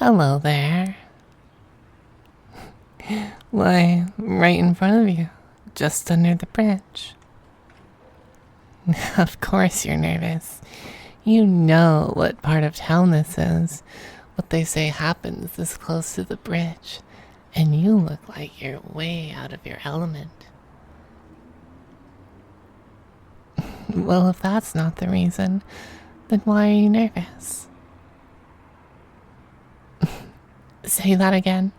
Hello there. Why, right in front of you, just under the bridge. Of course you're nervous. You know what part of town this is, what they say happens this close to the bridge, and you look like you're way out of your element. Well, if that's not the reason, then why are you nervous? Say that again.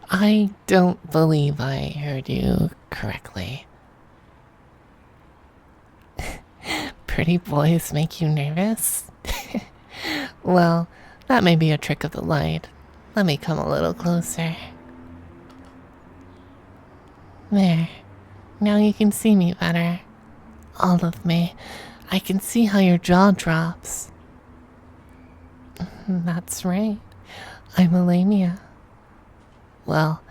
I don't believe I heard you correctly. Pretty boys make you nervous? Well, that may be a trick of the light. Let me come a little closer. There. Now you can see me better. All of me. I can see how your jaw drops. That's right. I'm a Lamia. Well,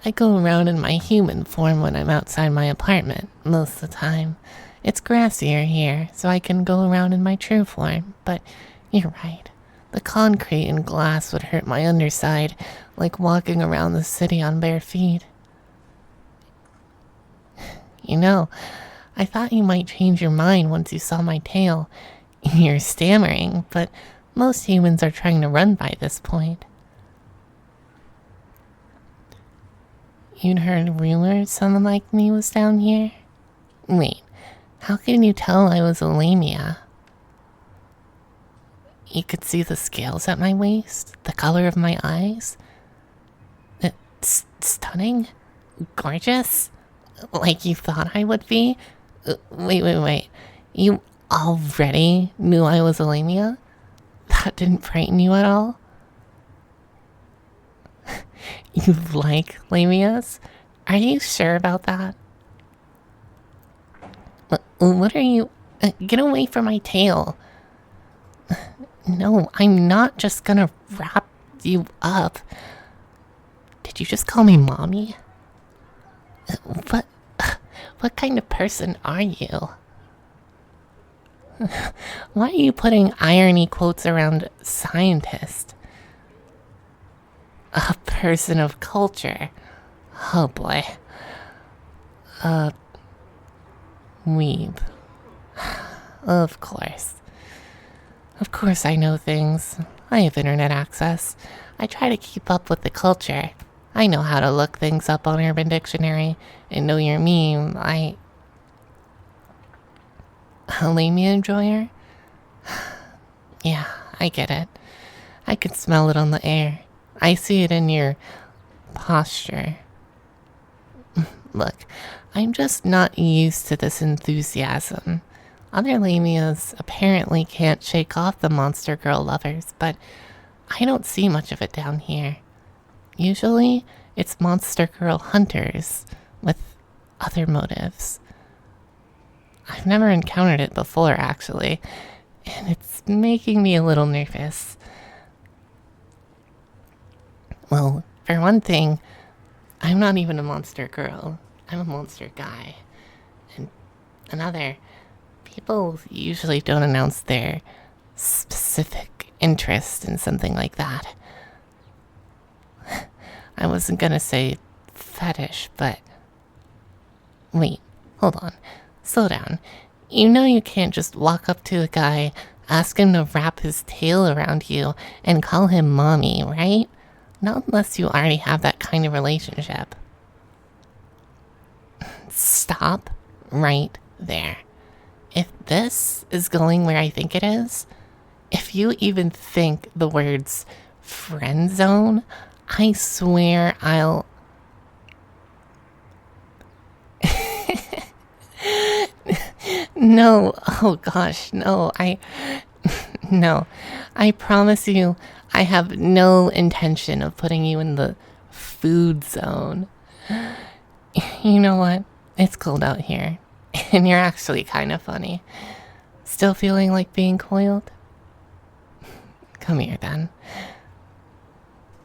I go around in my human form when I'm outside my apartment, most of the time. It's grassier here, so I can go around in my true form, but you're right. The concrete and glass would hurt my underside, like walking around the city on bare feet. You know, I thought you might change your mind once you saw my tail. You're stammering, but most humans are trying to run by this point. You'd heard rumors someone like me was down here? Wait, how can you tell I was a Lamia? You could see the scales at my waist, the color of my eyes. It's stunning? Gorgeous? Like you thought I would be? Wait. You already knew I was a Lamia? That didn't frighten you at all? You like Lamias? Are you sure about that? What are you... get away from my tail. No, I'm not just gonna wrap you up. Did you just call me mommy? What kind of person are you? Why are you putting irony quotes around scientist? A person of culture. Oh boy. Weeb. Of course. Of course I know things. I have internet access. I try to keep up with the culture. I know how to look things up on Urban Dictionary and know your meme. A Lamia enjoyer? Yeah, I get it. I can smell it on the air. I see it in your posture. Look, I'm just not used to this enthusiasm. Other Lamias apparently can't shake off the monster girl lovers, but I don't see much of it down here. Usually, it's monster girl hunters with other motives. I've never encountered it before, actually, and it's making me a little nervous. Well, for one thing, I'm not even a monster girl. I'm a monster guy. And another, people usually don't announce their specific interest in something like that. I wasn't gonna say fetish, but... Wait, hold on. Slow down. You know you can't just walk up to a guy, ask him to wrap his tail around you, and call him mommy, right? Not unless you already have that kind of relationship. Stop right there. If this is going where I think it is, if you even think the words friend zone, I swear I'll... No, oh gosh, no, No, I promise you, I have no intention of putting you in the food zone. You know what? It's cold out here, and you're actually kind of funny. Still feeling like being coiled? Come here, then.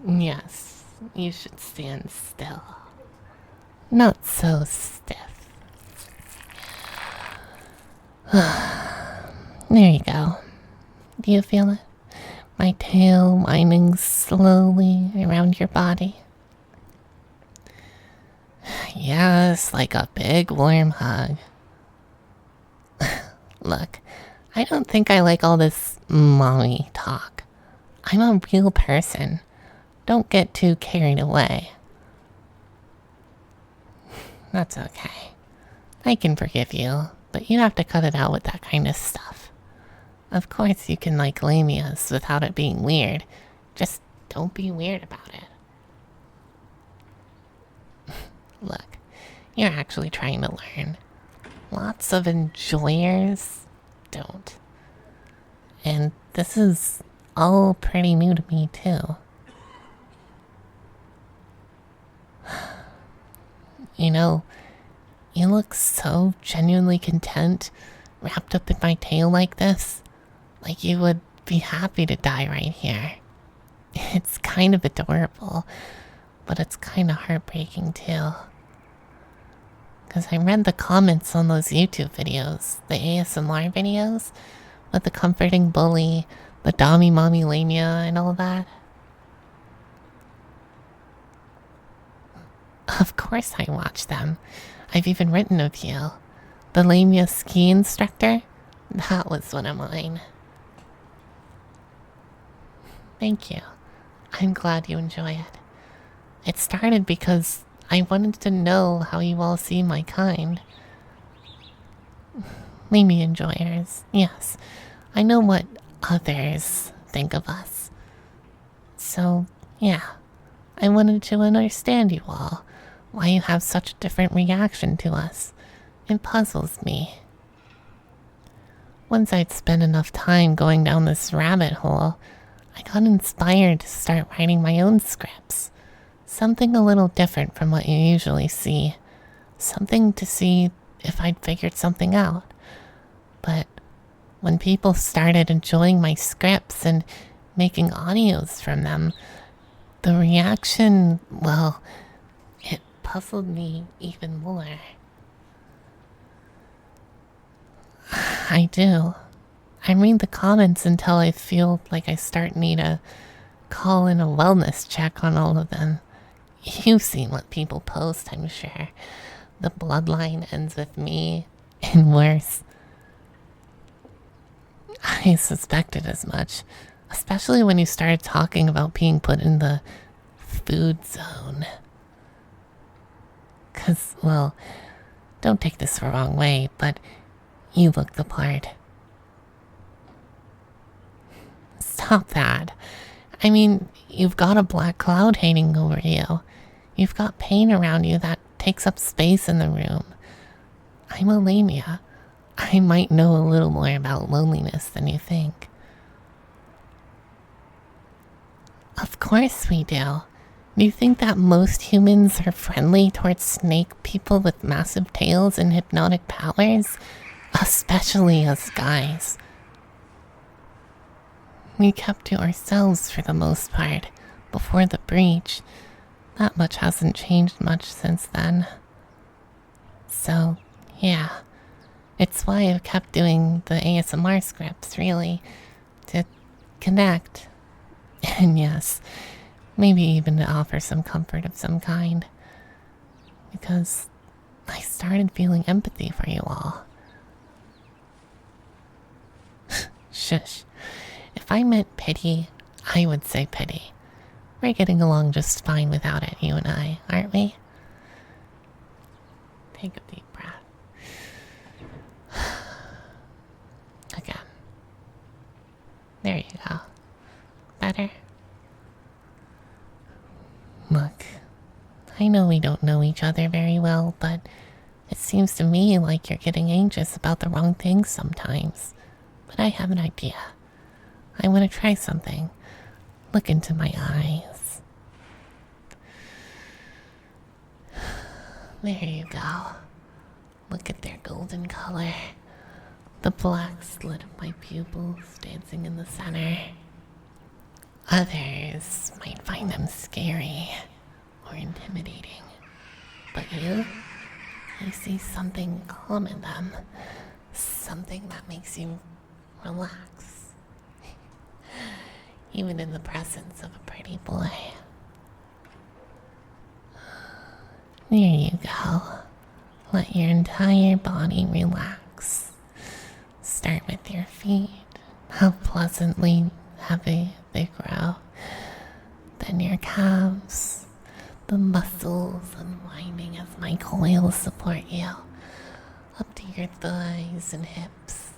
Yes, you should stand still. Not so stiff. There you go. Do you feel it? My tail winding slowly around your body. Yes, like a big warm hug. Look, I don't think I like all this mommy talk. I'm a real person. Don't get too carried away. That's okay. I can forgive you, but you have to cut it out with that kind of stuff. Of course you can like Lamia's without it being weird. Just don't be weird about it. Look, you're actually trying to learn. Lots of enjoyers don't. And this is all pretty new to me too. You know, you look so genuinely content wrapped up in my tail like this. Like you would be happy to die right here. It's kind of adorable, but it's kind of heartbreaking too. Because I read the comments on those YouTube videos, the ASMR videos, with the comforting bully, the Dommy Mommy Lamia, and all that. Of course I watch them. I've even written of you. The Lamia ski instructor? That was one of mine. Thank you. I'm glad you enjoy it. It started because I wanted to know how you all see my kind. Lamia enjoyers, yes. I know what others think of us. So, yeah. I wanted to understand you all. Why you have such a different reaction to us. It puzzles me. Once I'd spent enough time going down this rabbit hole, I got inspired to start writing my own scripts. Something a little different from what you usually see. Something to see if I'd figured something out. But when people started enjoying my scripts and making audios from them, the reaction, well, it puzzled me even more. I do. I read the comments until I feel like I need to call in a wellness check on all of them. You've seen what people post, I'm sure. The bloodline ends with me, and worse. I suspected as much, especially when you started talking about being put in the food zone. 'Cause, well, don't take this the wrong way, but you look the part. Stop that. I mean, you've got a black cloud hanging over you. You've got pain around you that takes up space in the room. I'm a Lamia. I might know a little more about loneliness than you think. Of course we do. Do you think that most humans are friendly towards snake people with massive tails and hypnotic powers? Especially us guys. We kept to ourselves for the most part, before the breach. That much hasn't changed much since then. So, yeah. It's why I've kept doing the ASMR scripts, really. To connect. And yes, maybe even to offer some comfort of some kind. Because I started feeling empathy for you all. Shush. If I meant pity, I would say pity. We're getting along just fine without it, you and I, aren't we? Take a deep breath. Again. There you go. Better? Look, I know we don't know each other very well, but it seems to me like you're getting anxious about the wrong things sometimes. But I have an idea. I want to try something. Look into my eyes. There you go. Look at their golden color. The black slit of my pupils dancing in the center. Others might find them scary or intimidating. But you see something calm in them. Something that makes you relax. even in the presence of a pretty boy. There you go. Let your entire body relax. Start with your feet. How pleasantly heavy they grow. Then your calves, the muscles unwinding as my coils support you. Up to your thighs and hips.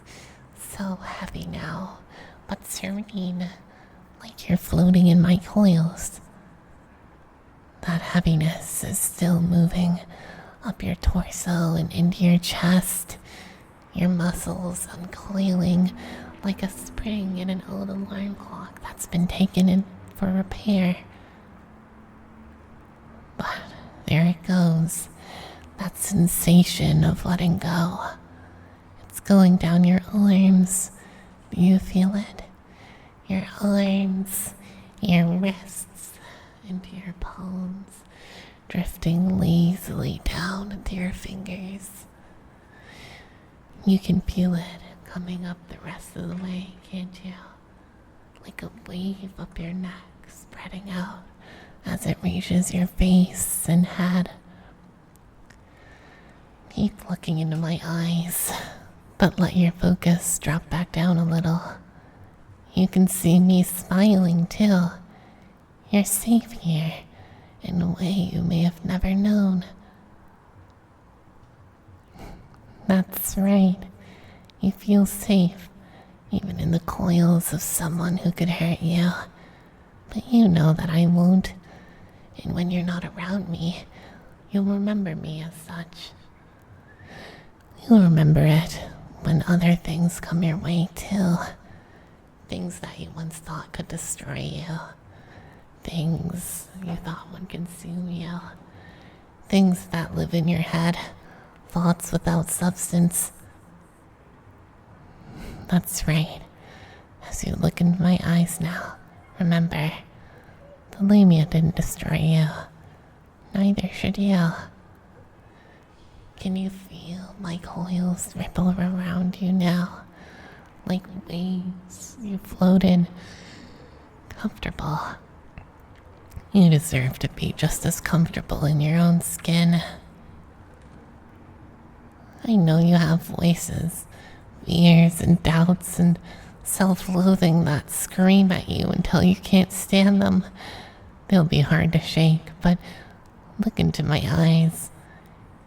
So heavy now, but serene, like you're floating in my coils. That heaviness is still moving up your torso and into your chest. Your muscles uncoiling like a spring in an old alarm clock that's been taken in for repair. But there it goes. That sensation of letting go. It's going down your arms. Do you feel it? Your arms, your wrists, into your palms, drifting lazily down into your fingers. You can feel it coming up the rest of the way, can't you? Like a wave up your neck, spreading out as it reaches your face and head. Keep looking into my eyes, but let your focus drop back down a little. You can see me smiling too. You're safe here in a way you may have never known. That's right. You feel safe, even in the coils of someone who could hurt you. But you know that I won't. And when you're not around me, you'll remember me as such. You'll remember it when other things come your way too. Things that you once thought could destroy you. Things you thought would consume you. Things that live in your head. Thoughts without substance. That's right. As you look into my eyes now, remember, the Lamia didn't destroy you. Neither should you. Can you feel my coils ripple around you now? Like waves you float in. Comfortable. You deserve to be just as comfortable in your own skin. I know you have voices, fears and doubts and self-loathing that scream at you until you can't stand them. They'll be hard to shake, but look into my eyes.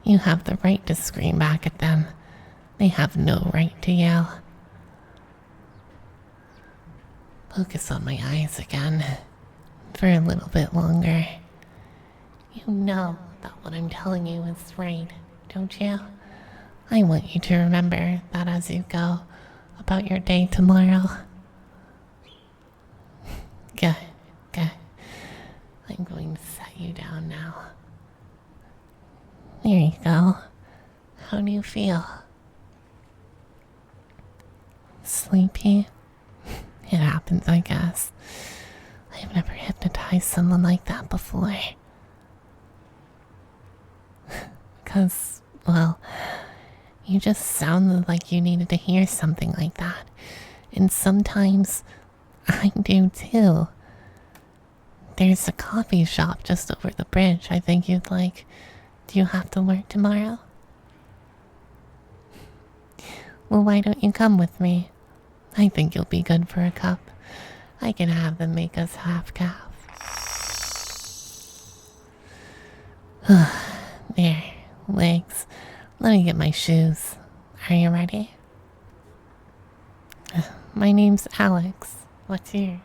You have the right to scream back at them. They have no right to yell. Focus on my eyes again, for a little bit longer. You know that what I'm telling you is right, don't you? I want you to remember that as you go about your day tomorrow. Good, good. I'm going to set you down now. There you go. How do you feel? Sleepy? It happens, I guess. I've never hypnotized someone like that before. Because, well, you just sounded like you needed to hear something like that. And sometimes I do too. There's a coffee shop just over the bridge I think you'd like. Do you have to work tomorrow? Well, why don't you come with me? I think you'll be good for a cup. I can have them make us half-calf. There, legs. Let me get my shoes. Are you ready? My name's Alex. What's yours?